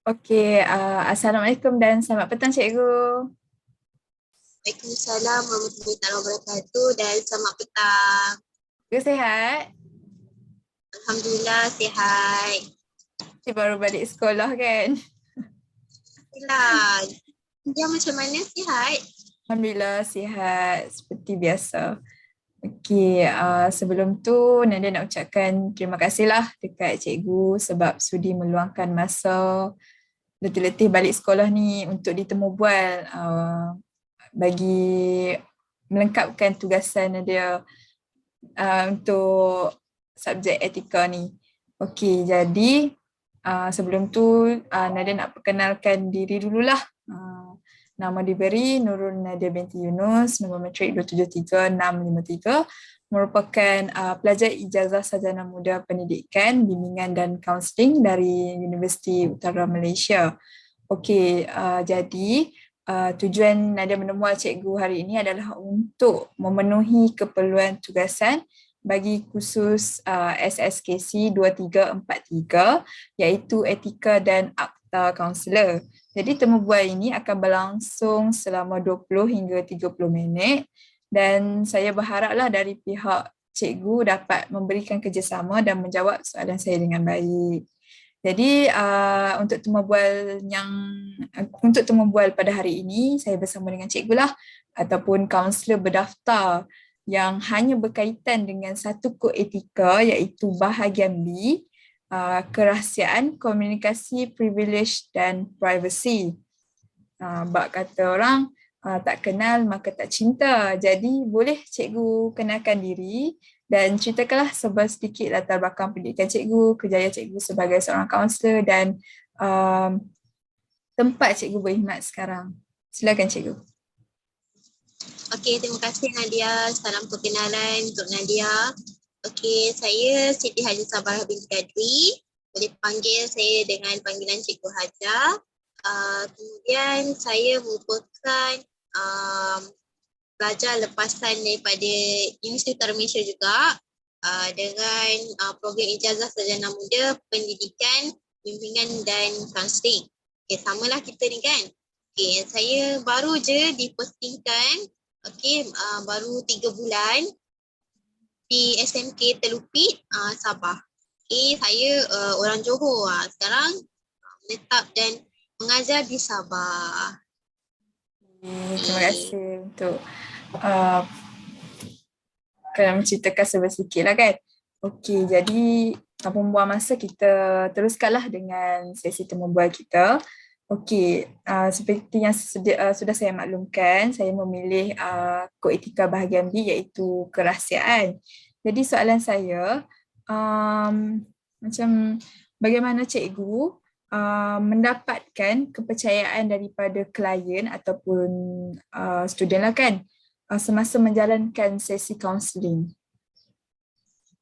Okey, Assalamualaikum dan selamat petang cikgu. Waalaikumsalam warahmatullahi wabarakatuh dan selamat petang. Cikgu sihat? Alhamdulillah sihat. Cikgu baru balik sekolah kan? Alhamdulillah. Dia macam mana sihat? Alhamdulillah sihat seperti biasa. Okey, sebelum tu Nadia nak ucapkan terima kasihlah dekat cikgu sebab sudi meluangkan masa letih-letih balik sekolah ni untuk ditemu bual bagi melengkapkan tugasan Nadia untuk subjek etika ni. Okey, jadi sebelum tu Nadia nak perkenalkan diri dululah. Nama diberi Nurul Nadia binti Yunus, nombor matrik 273653, merupakan pelajar ijazah sarjana muda pendidikan, bimbingan dan kaunseling dari Universiti Utara Malaysia. Okey, jadi tujuan Nadia menemui cikgu hari ini adalah untuk memenuhi keperluan tugasan bagi khusus SSKC 2343 iaitu etika dan akta kaunselor. Jadi temu bual ini akan berlangsung selama 20 hingga 30 minit dan saya berharaplah dari pihak cikgu dapat memberikan kerjasama dan menjawab soalan saya dengan baik. Jadi untuk temu bual pada hari ini saya bersama dengan cikgu lah ataupun kaunselor berdaftar yang hanya berkaitan dengan satu kod etika iaitu bahagian B, kerahsiaan, komunikasi, privilege dan privacy. Bak kata orang tak kenal maka tak cinta. Jadi boleh cikgu kenalkan diri dan ceritakanlah sedikit latar belakang pendidikan cikgu, kerjaya cikgu sebagai seorang kaunselor dan tempat cikgu berkhidmat sekarang. Silakan cikgu. Okey, terima kasih Nadia. Salam perkenalan untuk Nadia. Okey, saya Siti Haji Sabarah binti Kadri. Boleh panggil saya dengan panggilan Cikgu Haja. Kemudian saya merupakan pelajar lepasan daripada Universiti Utara Malaysia juga dengan program ijazah sarjana muda pendidikan, bimbingan dan kaunseling. Okay, samalah kita ni kan. Okay, saya baru je dipostingkan baru 3 bulan di SMK Telupit, Sabah. Okay, saya orang Johor sekarang menetap dan mengajar di Sabah. Terima kasih untuk kena menceritakan sedikit lah kan. Okey, jadi tanpa membuang masa kita teruskanlah dengan sesi temu bual kita. Okey, seperti yang sudah saya maklumkan, saya memilih kod etika bahagian B iaitu kerahsiaan. Jadi soalan saya, macam bagaimana cikgu mendapatkan kepercayaan daripada klien ataupun student lah kan semasa menjalankan sesi kaunseling.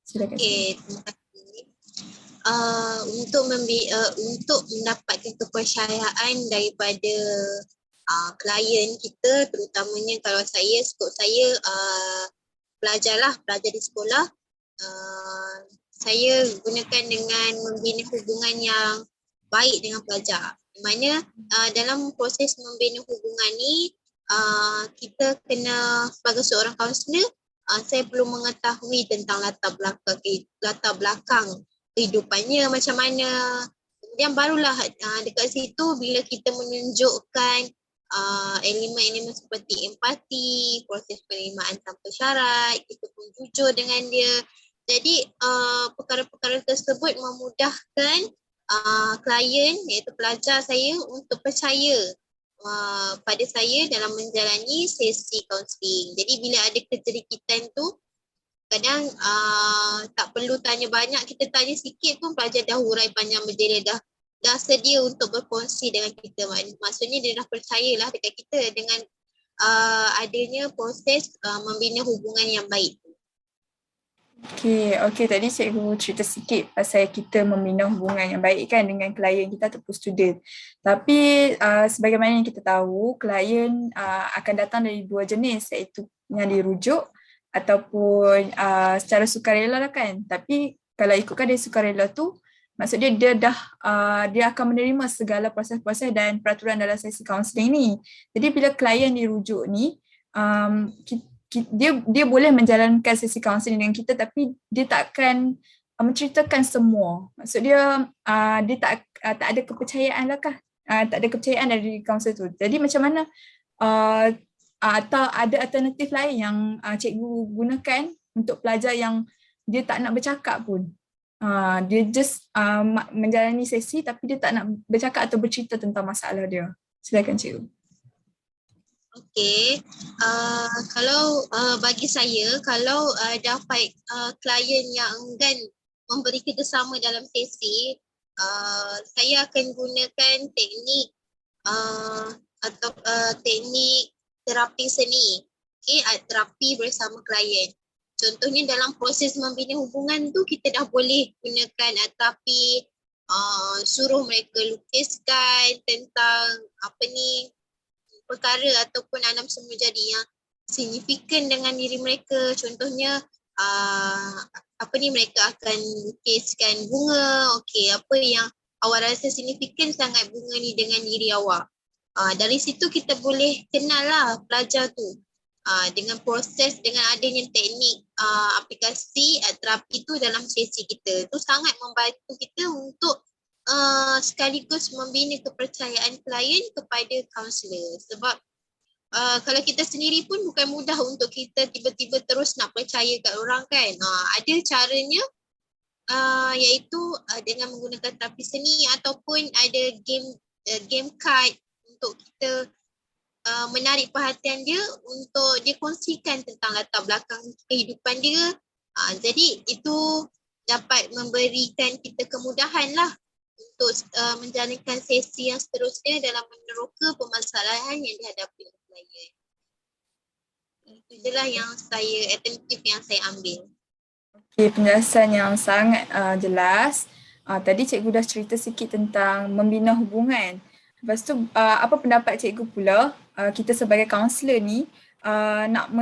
Silakan. Okay, terima kasih. Untuk mendapatkan kepercayaan daripada klien kita, terutamanya kalau saya, skop saya pelajar di sekolah, saya gunakan dengan membina hubungan yang baik dengan pelajar. Di mana dalam proses membina hubungan ni, kita kena sebagai seorang kaunselor, saya perlu mengetahui tentang latar belakang kehidupannya macam mana. Kemudian barulah dekat situ bila kita menunjukkan elemen-elemen seperti empati, proses penerimaan tanpa syarat, kita pun jujur dengan dia. Jadi perkara-perkara tersebut memudahkan klien iaitu pelajar saya untuk percaya pada saya dalam menjalani sesi kaunseling. Jadi bila ada kejerikitan tu, kadang tak perlu tanya banyak, kita tanya sikit pun pelajar dah hurai panjang berjela, dah sedia untuk berkongsi dengan kita. Maksudnya dia dah percayalah dekat kita dengan adanya proses membina hubungan yang baik. Okey, tadi cikgu cerita sikit pasal kita membina hubungan yang baik kan dengan klien kita ataupun student. Tapi sebagaimana yang kita tahu, klien akan datang dari dua jenis iaitu yang dirujuk ataupun secara sukarela lah kan. Tapi kalau ikutkan dari sukarela tu, Maksudnya dia akan menerima segala proses-proses dan peraturan dalam sesi kaunseling ni. Jadi bila klien dirujuk ni, dia boleh menjalankan sesi kaunseling dengan kita, tapi dia takkan menceritakan semua. Maksud dia tak ada kepercayaan lah kah? Tak ada kepercayaan dari kaunselor tu. Jadi macam mana atau ada alternatif lain yang cikgu gunakan untuk pelajar yang dia tak nak bercakap pun. Dia just menjalani sesi tapi dia tak nak bercakap atau bercerita tentang masalah dia. Silakan cikgu. Okey, kalau bagi saya, kalau dapat klien yang enggan memberi kerjasama dalam sesi, saya akan gunakan teknik atau teknik terapi seni. Okey, terapi bersama klien. Contohnya dalam proses membina hubungan tu kita dah boleh gunakan terapi, suruh mereka lukiskan tentang perkara ataupun alam semula jadi yang signifikan dengan diri mereka. Contohnya mereka akan lukiskan bunga. Okey, apa yang awak rasa signifikan sangat bunga ni dengan diri awak. Dari situ kita boleh kenal lah pelajar tu. Dengan proses, dengan adanya teknik aplikasi terapi tu dalam sesi kita, tu sangat membantu kita untuk sekaligus membina kepercayaan klien kepada kaunselor. Sebab kalau kita sendiri pun bukan mudah untuk kita tiba-tiba terus nak percaya kat orang kan. Ada caranya, iaitu dengan menggunakan terapi seni ataupun ada game card untuk kita menarik perhatian dia untuk dia kongsikan tentang latar belakang kehidupan dia. Jadi itu dapat memberikan kita kemudahan lah untuk menjalankan sesi yang seterusnya dalam meneroka permasalahan yang dihadapi oleh klien. Itu je lah yang alternatif yang saya ambil. Okay, penjelasan yang sangat jelas. Tadi cikgu dah cerita sikit tentang membina hubungan. Lepas tu apa pendapat cikgu pula kita sebagai kaunselor ni nak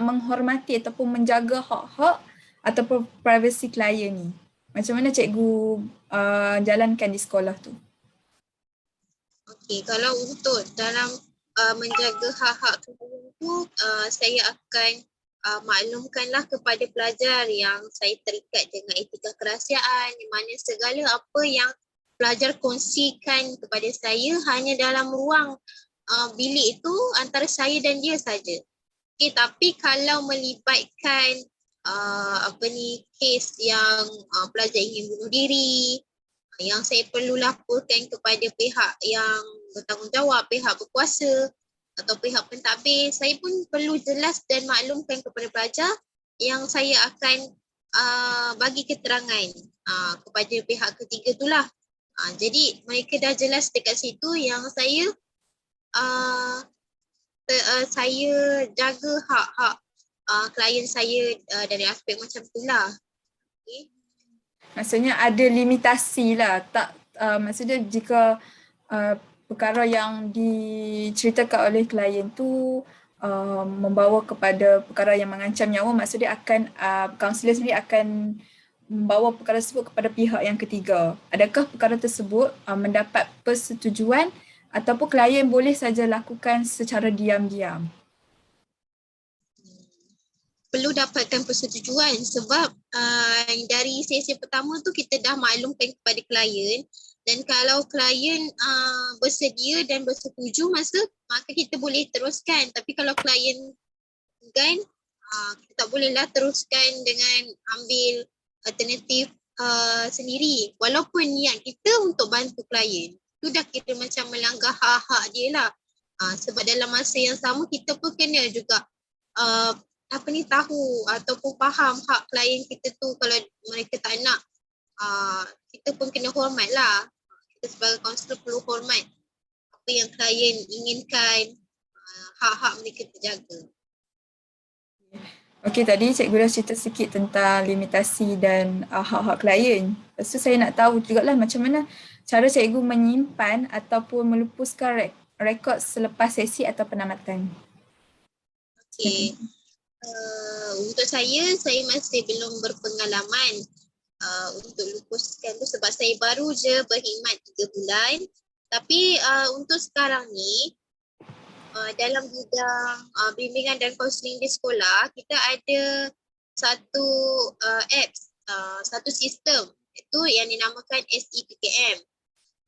menghormati ataupun menjaga hak-hak ataupun privasi klien ni. Macam mana cikgu jalankan di sekolah tu? Okey, kalau untuk dalam menjaga hak-hak klien tu, saya akan maklumkanlah kepada pelajar yang saya terikat dengan etika kerahsiaan, di mana segala apa yang pelajar kongsikan kepada saya hanya dalam ruang bilik itu antara saya dan dia saja. Okay, tapi kalau melibatkan kes yang pelajar ingin bunuh diri, yang saya perlu laporkan kepada pihak yang bertanggungjawab, pihak berkuasa atau pihak pentadbir, saya pun perlu jelas dan maklumkan kepada pelajar yang saya akan bagi keterangan kepada pihak ketiga itulah. Jadi mereka dah jelas dekat situ yang saya jaga hak-hak klien saya dari aspek macam itulah. Okay. Maksudnya ada limitasi lah. Maksudnya jika perkara yang diceritakan oleh klien tu membawa kepada perkara yang mengancam nyawa, maksudnya akan kaunselor sendiri akan membawa perkara tersebut kepada pihak yang ketiga. Adakah perkara tersebut mendapat persetujuan ataupun klien boleh saja lakukan secara diam-diam? Perlu dapatkan persetujuan sebab dari sesi pertama tu kita dah maklumkan kepada klien, dan kalau klien bersedia dan bersetuju maka kita boleh teruskan. Tapi kalau klien enggan, kita tak bolehlah teruskan dengan ambil alternatif sendiri. Walaupun niat kita untuk bantu klien, tu dah kira macam melanggar hak-hak dia lah. Sebab dalam masa yang sama kita pun kena juga tahu ataupun faham hak klien kita tu. Kalau mereka tak nak, kita pun kena hormat lah. Kita sebagai kaunselor perlu hormat apa yang klien inginkan, hak-hak mereka terjaga. Okey, tadi cikgu dah cerita sikit tentang limitasi dan hak-hak klien. Lepas tu saya nak tahu jugalah macam mana cara cikgu menyimpan ataupun melupuskan rekod selepas sesi atau penamatan. Okey. Untuk saya masih belum berpengalaman untuk lupuskan tu sebab saya baru je berkhidmat 3 bulan. Tapi untuk sekarang ni dalam bidang bimbingan dan kaunseling di sekolah, kita ada satu apps, satu sistem itu yang dinamakan SEPKM.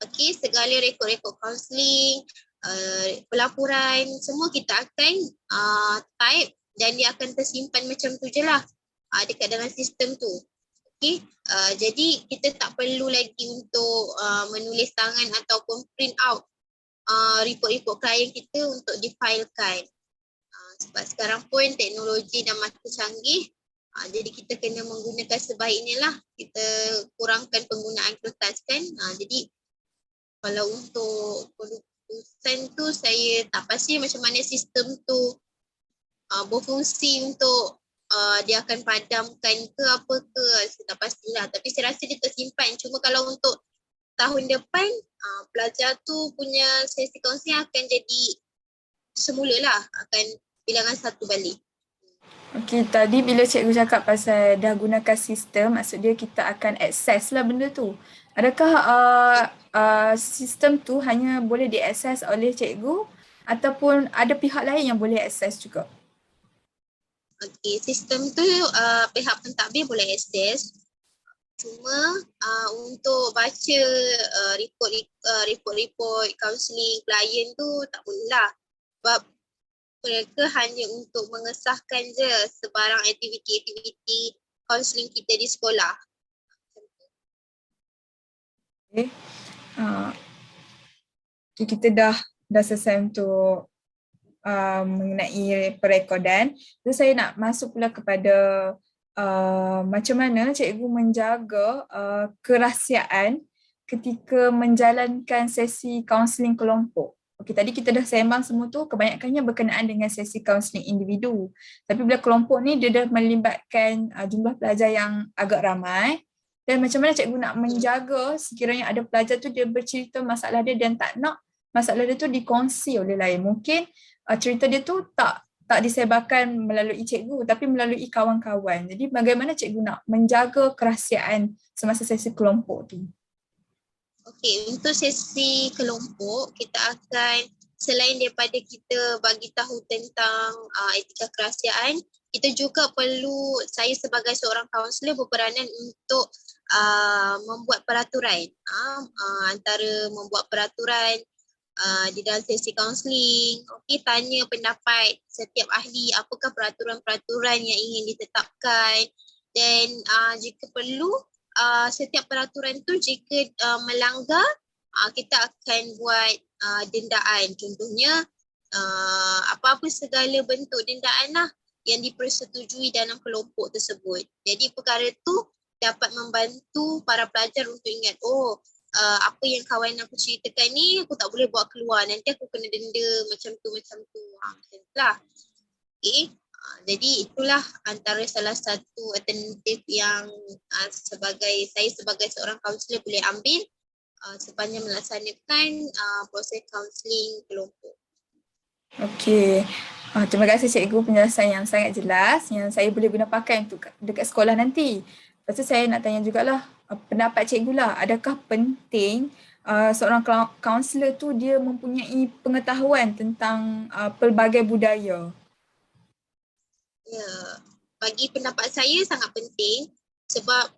Okey, segala rekod-rekod kaunseling, pelaporan, semua kita akan type dan dia akan tersimpan macam tu je lah dekat dalam sistem tu. Okey, jadi kita tak perlu lagi untuk menulis tangan ataupun print out report-report klien kita untuk difailkan. Sebab sekarang pun teknologi dah makin canggih, jadi kita kena menggunakan sebaiknya lah. Kita kurangkan penggunaan kertas kan. Jadi kalau untuk pelupusan tu saya tak pasti macam mana sistem tu berfungsi untuk dia akan padamkan ke apa ke, saya tak pastilah. Tapi saya rasa dia tersimpan. Cuma kalau untuk tahun depan pelajar tu punya sesi kaunseling akan jadi semula lah, akan bilangan 1 balik. Okey, tadi bila cikgu cakap pasal dah gunakan sistem, maksud dia kita akan akses lah benda tu. Adakah sistem tu hanya boleh diakses oleh cikgu ataupun ada pihak lain yang boleh akses juga? Okey, sistem tu pihak pentadbir boleh akses. Cuma untuk baca report-report kaunseling klien tu tak boleh lah. Sebab mereka hanya untuk mengesahkan je sebarang aktiviti-aktiviti kaunseling kita di sekolah. Okay. Okay, kita dah selesai untuk mengenai perekodan. Jadi saya nak masuk pula kepada macam mana cikgu menjaga kerahsiaan ketika menjalankan sesi kaunseling kelompok. Okey, tadi kita dah sembang semua tu kebanyakannya berkenaan dengan sesi kaunseling individu. Tapi bila kelompok ni dia dah melibatkan jumlah pelajar yang agak ramai, dan macam mana cikgu nak menjaga sekiranya ada pelajar tu dia bercerita masalah dia dan tak nak masalah dia tu dikongsi oleh lain. Mungkin cerita dia tu tak disebarkan melalui cikgu tapi melalui kawan-kawan. Jadi bagaimana cikgu nak menjaga kerahsiaan semasa sesi kelompok tu? Okey, untuk sesi kelompok kita akan selain daripada kita bagi tahu tentang etika kerahsiaan, kita juga perlu, saya sebagai seorang kaunselor berperanan untuk membuat peraturan. Antara membuat peraturan di dalam sesi kaunseling, okey, tanya pendapat setiap ahli apakah peraturan-peraturan yang ingin ditetapkan, dan jika perlu setiap peraturan tu jika melanggar kita akan buat dendaan. Contohnya apa-apa segala bentuk dendaan lah yang dipersetujui dalam kelompok tersebut. Jadi perkara tu dapat membantu para pelajar untuk ingat, apa yang kawan aku ceritakan ni aku tak boleh bawa keluar, nanti aku kena denda macam tu macam lah. Okay. Jadi itulah antara salah satu alternatif yang saya sebagai seorang kaunselor boleh ambil sepanjang melaksanakan proses kaunseling kelompok. Okey. Terima kasih cikgu, penjelasan yang sangat jelas yang saya boleh guna pakai untuk dekat sekolah nanti. Lepas tu saya nak tanya jugalah pendapat cikgu lah, adakah penting seorang kaunselor tu dia mempunyai pengetahuan tentang pelbagai budaya? Ya, bagi pendapat saya sangat penting sebab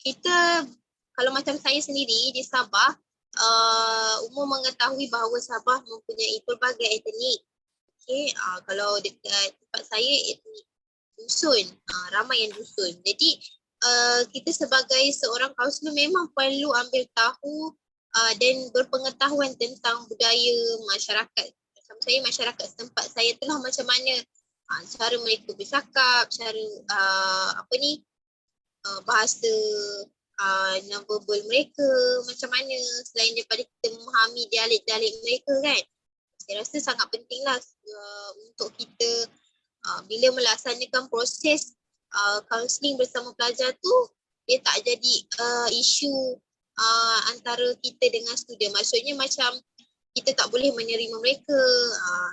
kita, kalau macam saya sendiri di Sabah, umum mengetahui bahawa Sabah mempunyai pelbagai etnik. Okay, kalau dekat tempat saya etnik dusun, ramai yang dusun. Jadi kita sebagai seorang kaunselor memang perlu ambil tahu dan berpengetahuan tentang budaya masyarakat. Macam saya, masyarakat setempat saya itulah macam mana cara mereka bercakap, cara bahasa non-verbal mereka macam mana, selain daripada kita memahami dialek-dialek mereka kan. Saya rasa sangat pentinglah untuk kita bila melaksanakan proses kaunseling bersama pelajar tu, dia tak jadi isu antara kita dengan student. Maksudnya macam kita tak boleh menerima mereka.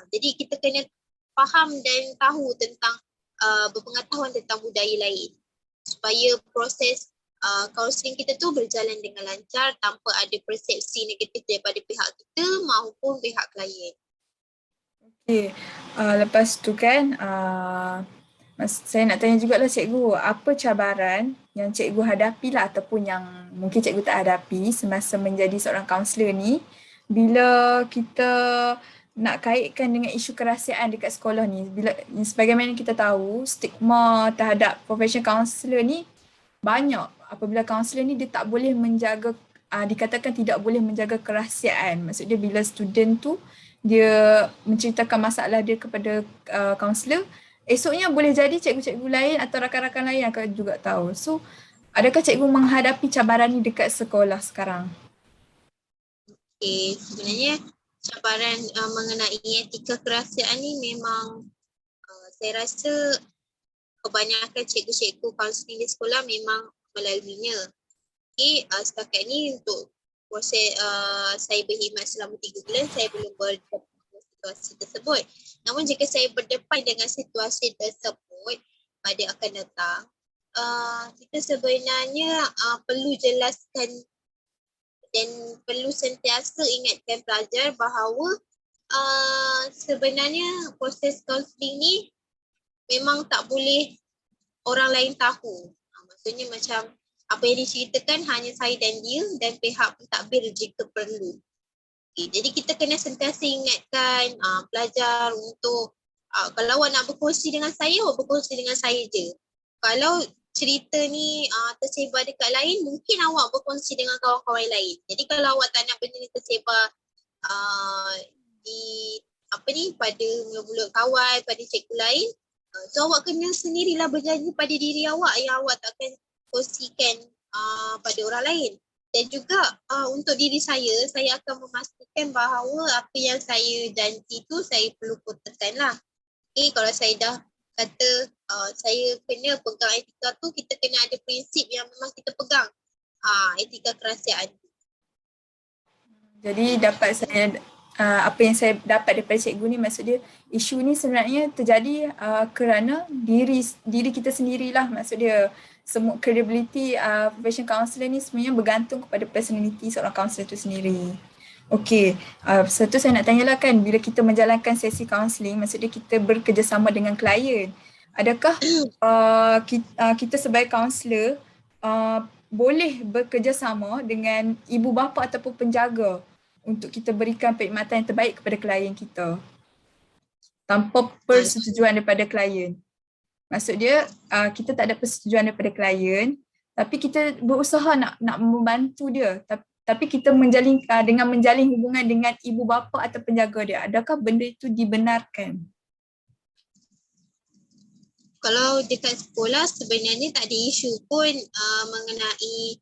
Jadi kita kena faham dan tahu tentang berpengetahuan tentang budaya lain supaya proses kaunseling kita tu berjalan dengan lancar tanpa ada persepsi negatif daripada pihak kita maupun pihak klien. Okay. Lepas tu kan, saya nak tanya jugalah cikgu, apa cabaran yang cikgu hadapi lah ataupun yang mungkin cikgu tak hadapi semasa menjadi seorang kaunselor ni bila kita nak kaitkan dengan isu kerahsiaan dekat sekolah ni. Bila sebagaimana kita tahu, stigma terhadap profession kaunselor ni banyak. Apabila kaunselor ni dia tak boleh menjaga, dikatakan tidak boleh menjaga kerahsiaan. Maksudnya bila student tu dia menceritakan masalah dia kepada kaunselor, esoknya boleh jadi cikgu-cikgu lain atau rakan-rakan lain akan juga tahu. So, adakah cikgu menghadapi cabaran ni dekat sekolah sekarang? Okay, sebenarnya cabaran mengenai etika kerahsiaan ni memang saya rasa kebanyakan cikgu-cikgu kaunseling di sekolah memang melaluinya. Okay, setakat ni untuk proses saya berkhidmat selama 3 bulan, saya belum berdepan dengan situasi tersebut. Namun jika saya berdepan dengan situasi tersebut pada akan datang, kita sebenarnya perlu jelaskan dan perlu sentiasa ingatkan pelajar bahawa sebenarnya proses kaunseling ni memang tak boleh orang lain tahu. Maksudnya macam apa yang diceritakan hanya saya dan dia dan pihak pentadbir jika perlu. Okay, jadi kita kena sentiasa ingatkan pelajar untuk kalau awak nak berkongsi dengan saya, awak berkongsi dengan saya je. Kalau cerita ni tersebar dekat lain, mungkin awak berkongsi dengan kawan-kawan lain. Jadi kalau awak tak nak benda ni tersebar di pada mulut-mulut kawan, pada cikgu lain, so awak kena sendirilah berjanji pada diri awak yang awak takkan kongsikan pada orang lain. Dan juga untuk diri saya akan memastikan bahawa apa yang saya janji tu saya perlu kotakan lah. Okay, kalau saya dah kata saya kena pegang etika tu, kita kena ada prinsip yang memang kita pegang. Etika kerahsiaan. Jadi dapat saya apa yang saya dapat daripada cikgu ni, maksud dia isu ni sebenarnya terjadi kerana diri kita sendirilah. Maksud dia semua credibility profession counselor ni sebenarnya bergantung kepada personality seorang counselor tu sendiri. Okey, satu saya nak tanyalah kan, bila kita menjalankan sesi counselling, maksud dia kita bekerjasama dengan klien. Adakah kita sebagai kaunselor boleh bekerjasama dengan ibu bapa ataupun penjaga untuk kita berikan perkhidmatan yang terbaik kepada klien kita tanpa persetujuan daripada klien? Maksud dia kita tak ada persetujuan daripada klien, tapi kita berusaha nak membantu dia, tapi kita dengan menjalin hubungan dengan ibu bapa atau penjaga dia. Adakah benda itu dibenarkan? Kalau dekat sekolah sebenarnya tak ada isu pun mengenai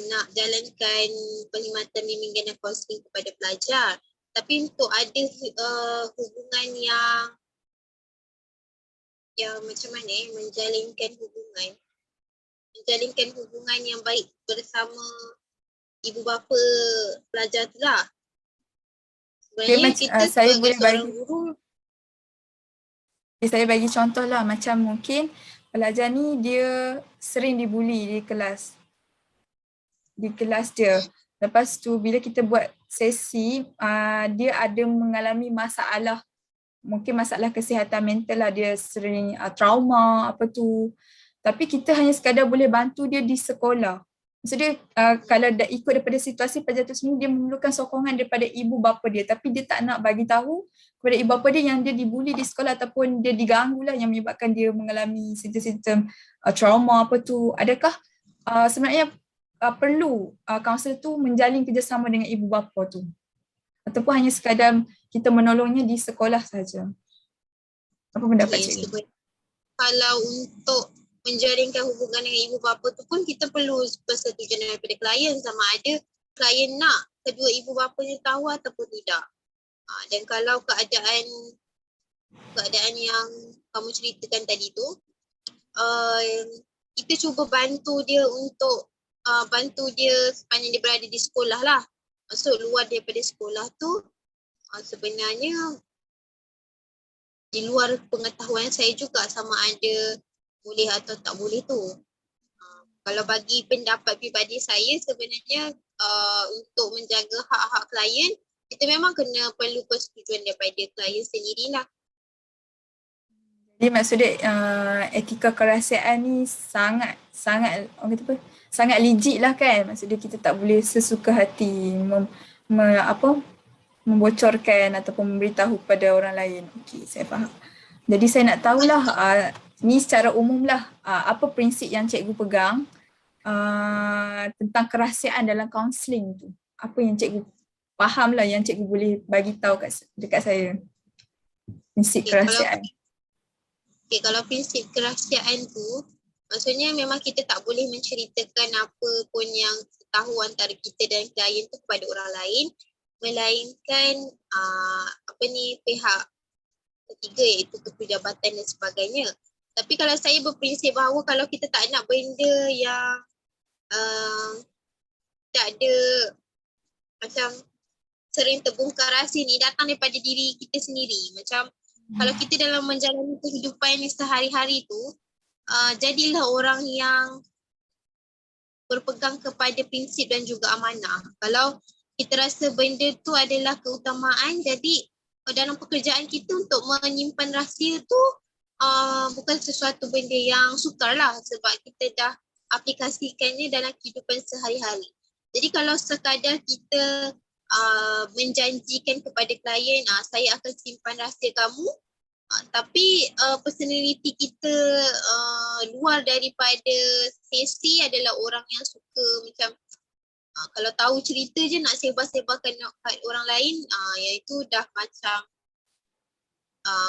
nak jalankan perkhidmatan bimbingan dan kaunseling kepada pelajar. Tapi untuk ada hubungan yang macam mana menjalinkan hubungan yang baik bersama ibu bapa pelajar tu lah. Sebenarnya kita sebagai seorang guru, saya bagi contoh lah, macam mungkin pelajar ni dia sering dibuli di kelas dia. Lepas tu bila kita buat sesi, dia ada mengalami masalah, mungkin masalah kesihatan mental lah, dia sering trauma apa tu. Tapi kita hanya sekadar boleh bantu dia di sekolah. Maksudnya kalau ikut daripada situasi pelajar tu sendiri, dia memerlukan sokongan daripada ibu bapa dia, tapi dia tak nak bagi tahu kepada ibu bapa dia yang dia dibuli di sekolah ataupun dia diganggu lah yang menyebabkan dia mengalami simptom-simptom trauma apa tu. Adakah sebenarnya perlu kaunselor tu menjalin kerjasama dengan ibu bapa tu, ataupun hanya sekadar kita menolongnya di sekolah saja? Apa pendapat cikgu? Kalau untuk menjalinkan hubungan dengan ibu bapa tu pun kita perlu persetujuan daripada klien, sama ada klien nak kedua ibu bapanya tahu ataupun tidak. Dan kalau keadaan yang kamu ceritakan tadi tu, kita cuba bantu dia untuk bantu dia sepanjang dia berada di sekolah lah. Maksud luar daripada sekolah tu sebenarnya di luar pengetahuan saya juga sama ada boleh atau tak boleh tu. Kalau bagi pendapat pribadi saya sebenarnya untuk menjaga hak-hak klien, kita memang kena perlu persetujuan daripada klien sendirilah. Jadi maksudnya etika kerahsiaan ni sangat orang kata apa? Sangat legit lah kan. Maksudnya kita tak boleh sesuka hati membocorkan ataupun memberitahu kepada orang lain. Okey, saya faham. Jadi saya nak tahulah ni secara umum lah apa prinsip yang cikgu pegang tentang kerahsiaan dalam kaunseling tu. Apa yang cikgu faham lah yang cikgu boleh bagi tahu dekat saya. Prinsip Okay, kerahsiaan. kalau prinsip kerahsiaan tu, maksudnya memang kita tak boleh menceritakan apa pun yang tahu antara kita dan klien tu kepada orang lain, melainkan pihak ketiga iaitu pejabat dan sebagainya. Tapi kalau saya berprinsip bahawa kalau kita tak nak benda yang tak ada macam sering terbongkar rahsia ni datang daripada diri kita sendiri. Macam kalau kita dalam menjalani kehidupan ni sehari-hari tu, jadilah orang yang berpegang kepada prinsip dan juga amanah. Kalau kita rasa benda tu adalah keutamaan, jadi dalam pekerjaan kita untuk menyimpan rahsia tu bukan sesuatu benda yang sukar lah sebab kita dah aplikasikannya dalam kehidupan sehari-hari. Jadi kalau sekadar kita menjanjikan kepada klien, saya akan simpan rahsia kamu, tapi personality kita luar daripada sesi adalah orang yang suka macam kalau tahu cerita je nak sebar-sebarkan kat orang lain, iaitu dah macam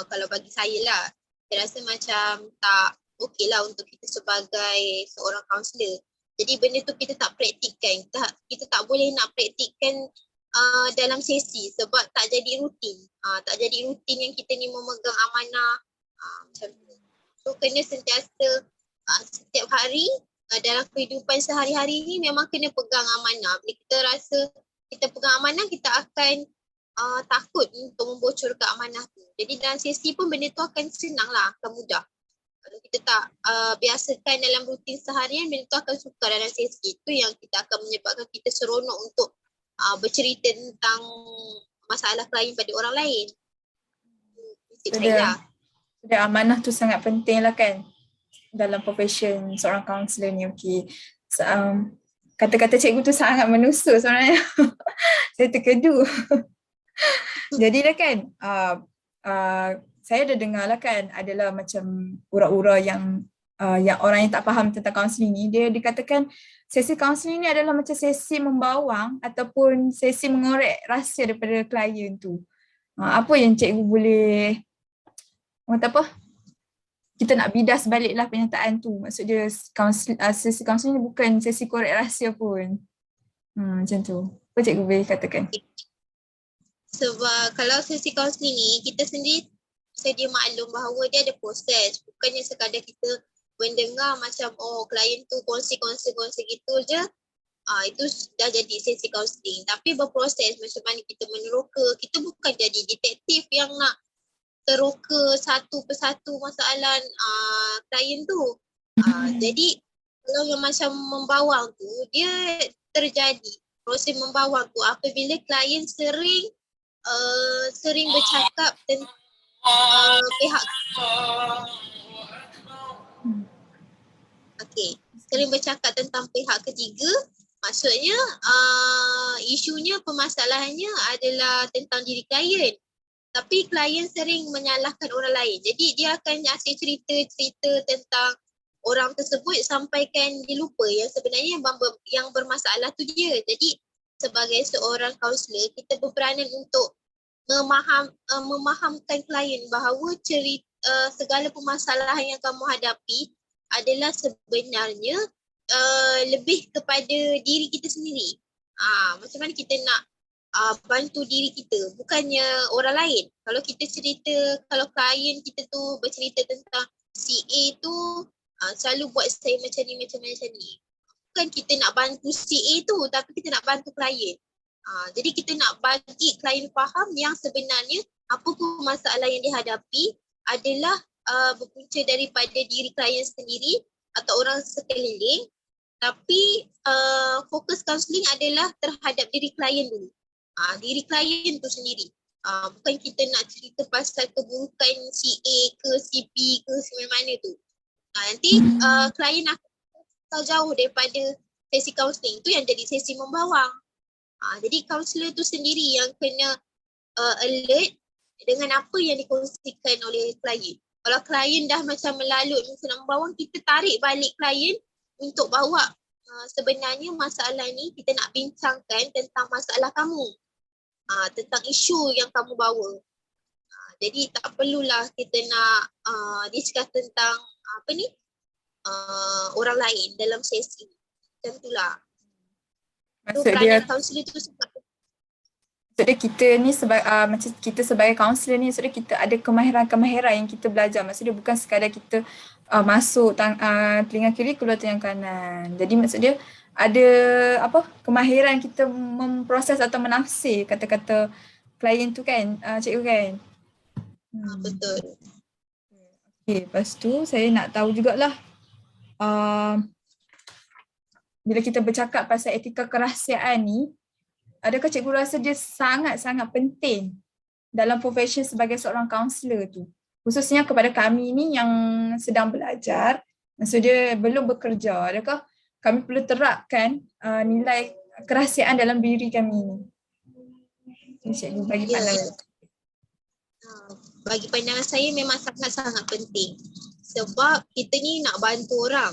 kalau bagi saya lah, saya rasa macam tak okey lah untuk kita sebagai seorang kaunselor. Jadi benda tu kita tak praktikkan, kita tak boleh nak praktikkan dalam sesi sebab tak jadi rutin. Tak jadi rutin yang kita ni memegang amanah macam tu. So kena sentiasa setiap hari dalam kehidupan sehari-hari ni memang kena pegang amanah. Bila kita rasa kita pegang amanah, kita akan takut untuk membocorkan amanah tu. Jadi dalam sesi pun benda tu akan senang lah, akan mudah. Kalau kita tak biasakan dalam rutin seharian, benda tu akan sukar dalam sesi. Itu yang kita akan menyebabkan kita seronok untuk bercerita tentang masalah klien pada orang lain. Sudah amanah tu sangat penting lah kan dalam profession seorang kaunselor ni. Okay. So, kata-kata cikgu tu sangat menusuk sebenarnya. Saya terkedu. Jadi lah kan, saya dah dengar lah kan adalah macam ura-ura yang orang yang tak faham tentang kaunseling ni, dia dikatakan sesi kaunseling ni adalah macam sesi membawang ataupun sesi mengorek rahsia daripada klien tu. Apa yang cikgu boleh, apa? Kita nak bidas baliklah pernyataan tu. Maksud dia sesi kaunseling ni bukan sesi korek rahsia pun. Macam tu. Apa cikgu boleh katakan? Sebab kalau sesi kaunseling ni, kita sendiri sedia maklum bahawa dia ada proses. Bukannya sekadar kita mendengar macam klien tu kongsi gitu je, itu dah jadi sesi kaunseling. Tapi berproses macam mana kita meneroka. Kita bukan jadi detektif yang nak teroka satu persatu masalah klien tu. Jadi kalau yang macam membawang tu, dia terjadi proses membawang tu apabila klien sering bercakap tentang pihak sering bercakap tentang pihak ketiga. Maksudnya isunya, permasalahannya adalah tentang diri klien. Tapi klien sering menyalahkan orang lain. Jadi dia akan asyik cerita tentang orang tersebut sampaikan dia lupa yang sebenarnya yang bermasalah tu dia. Jadi sebagai seorang kaunselor, kita berperanan untuk memahamkan klien bahawa segala permasalahan yang kamu hadapi adalah sebenarnya lebih kepada diri kita sendiri. Macam mana kita nak bantu diri kita, bukannya orang lain. Kalau kita kalau klien kita tu bercerita tentang si A tu selalu buat saya macam ni. Bukan kita nak bantu si A tu, tapi kita nak bantu klien. Jadi kita nak bagi klien faham yang sebenarnya apa pun masalah yang dihadapi adalah berpunca daripada diri klien sendiri atau orang sekeliling, Tapi fokus counselling adalah terhadap diri klien dulu. Diri klien tu sendiri. Bukan kita nak cerita pasal keburukan si A ke si B ke si mana tu. Nanti klien akan tahu jauh daripada sesi counselling tu yang jadi sesi membawang. Jadi kaunselor tu sendiri yang kena alert dengan apa yang dikongsikan oleh klien. Kalau klien dah macam melalut nak membawang, kita tarik balik klien untuk bawa sebenarnya masalah ni kita nak bincangkan tentang masalah kamu. Tentang isu yang kamu bawa. Jadi tak perlulah kita nak discuss tentang orang lain dalam sesi. Macam itulah. Maksud dia, kaunselor tu maksudnya kita ni macam kita sebagai kaunselor ni, maksudnya kita ada kemahiran-kemahiran yang kita belajar. Maksudnya bukan sekadar kita masuk telinga kiri keluar telinga kanan. Jadi maksudnya ada kemahiran kita memproses atau menafsir kata-kata klien tu kan, cikgu kan? betul. Okay, lepas tu saya nak tahu jugalah bila kita bercakap pasal etika kerahsiaan ni, adakah cikgu rasa dia sangat-sangat penting dalam profesi sebagai seorang kaunselor tu? Khususnya kepada kami ni yang sedang belajar, maksudnya belum bekerja, adakah kami perlu terapkan nilai kerahsiaan dalam diri kami ni? Cikgu bagi pandangan. Bagi pandangan saya memang sangat-sangat penting. Sebab kita ni nak bantu orang.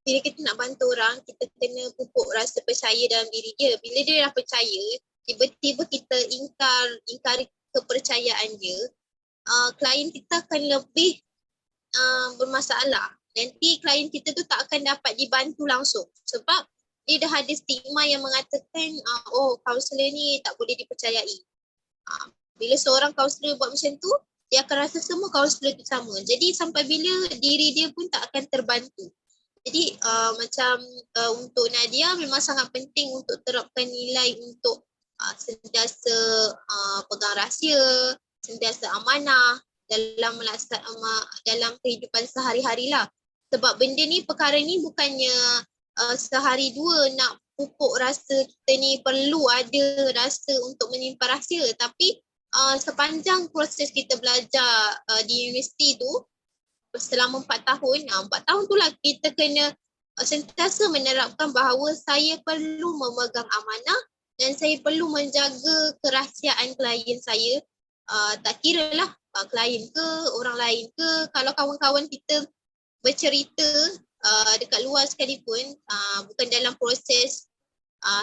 Bila kita nak bantu orang, kita kena pupuk rasa percaya dalam diri dia. Bila dia dah percaya, tiba-tiba kita ingkari kepercayaan dia, klien kita akan lebih bermasalah. Nanti klien kita tu tak akan dapat dibantu langsung. Sebab dia dah ada stigma yang mengatakan, kaunselor ni tak boleh dipercayai. Bila seorang kaunselor buat macam tu, dia akan rasa semua kaunselor tu sama. Jadi sampai bila diri dia pun tak akan terbantu. Jadi untuk Nadia memang sangat penting untuk terapkan nilai untuk sentiasa pegang rahsia, sentiasa amanah dalam kehidupan sehari-hari lah. Sebab benda ni, perkara ni bukannya sehari dua nak pupuk rasa kita ni perlu ada rasa untuk menyimpan rahsia. Tapi sepanjang proses kita belajar di universiti tu, selama 4 tahun, 4 tahun tu lah kita kena sentiasa menerapkan bahawa saya perlu memegang amanah dan saya perlu menjaga kerahsiaan klien saya. Tak kira lah klien ke, orang lain ke, kalau kawan-kawan kita bercerita dekat luar sekalipun, bukan dalam proses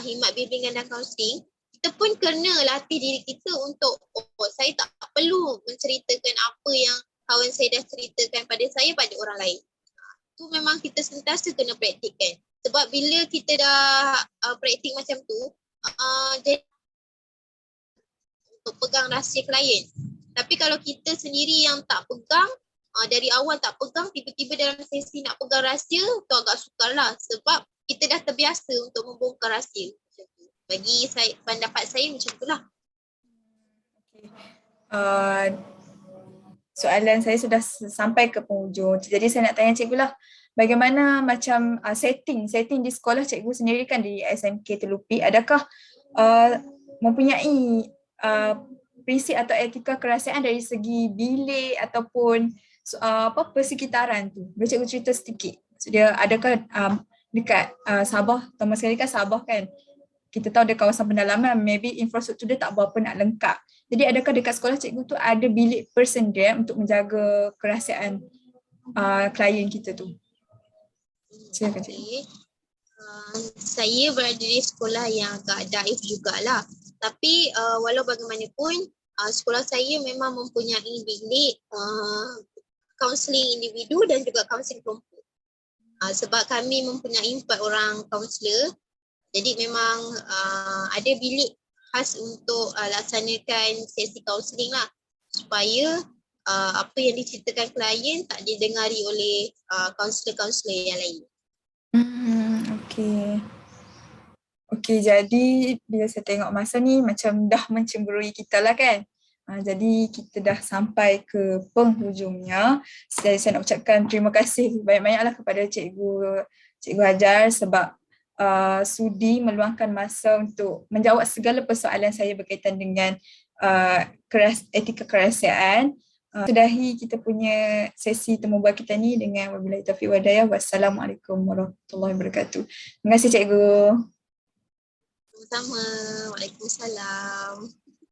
khidmat bimbingan dan kaunseling, kita pun kena latih diri kita untuk saya tak perlu menceritakan apa yang kawan saya dah ceritakan pada saya pada orang lain. Tu memang kita sentiasa kena praktikkan. Sebab bila kita dah praktik macam tu, jadi untuk pegang rahsia klien. Tapi kalau kita sendiri yang tak pegang, dari awal tak pegang, tiba-tiba dalam sesi nak pegang rahsia, tu agak sukar lah. Sebab kita dah terbiasa untuk membongkar rahsia. Bagi saya, pendapat saya macam itulah. Soalan saya sudah sampai ke penghujung. Jadi saya nak tanya cikgu lah, bagaimana macam setting di sekolah cikgu sendiri kan di SMK Telupi, adakah mempunyai prinsip atau etika kerahsiaan dari segi bilik ataupun persekitaran tu? Boleh cikgu cerita sedikit? Maksudnya adakah dekat Sabah, terutama sekali kan Sabah kan, kita tahu ada kawasan pendalaman, maybe infrastruktur dia tak berapa nak lengkap. Jadi adakah dekat sekolah cikgu tu ada bilik persendirian untuk menjaga kerahsiaan klien kita tu? Silakan cikgu. Saya berada di sekolah yang agak daif jugalah. Tapi walau bagaimanapun, sekolah saya memang mempunyai bilik kaunseling individu dan juga kaunseling kelompok. Sebab kami mempunyai 4 orang kaunselor, jadi memang ada bilik khas untuk laksanakan sesi kaunseling lah, supaya apa yang diceritakan klien tak didengari oleh kaunselor-kaunselor yang lain. Okey, jadi bila saya tengok masa ni macam dah mencemburui kita lah kan. Jadi kita dah sampai ke penghujungnya. Saya nak ucapkan terima kasih banyak-banyaklah kepada cikgu Cikgu Hajar sebab sudi meluangkan masa untuk menjawab segala persoalan saya berkaitan dengan etika kerahsiaan. Sudahi kita punya sesi temu bual kita ni dengan wabillahi taufiq wal hidayah. Wassalamualaikum warahmatullahi wabarakatuh. Terima kasih cikgu. Sama-sama. Waalaikumsalam.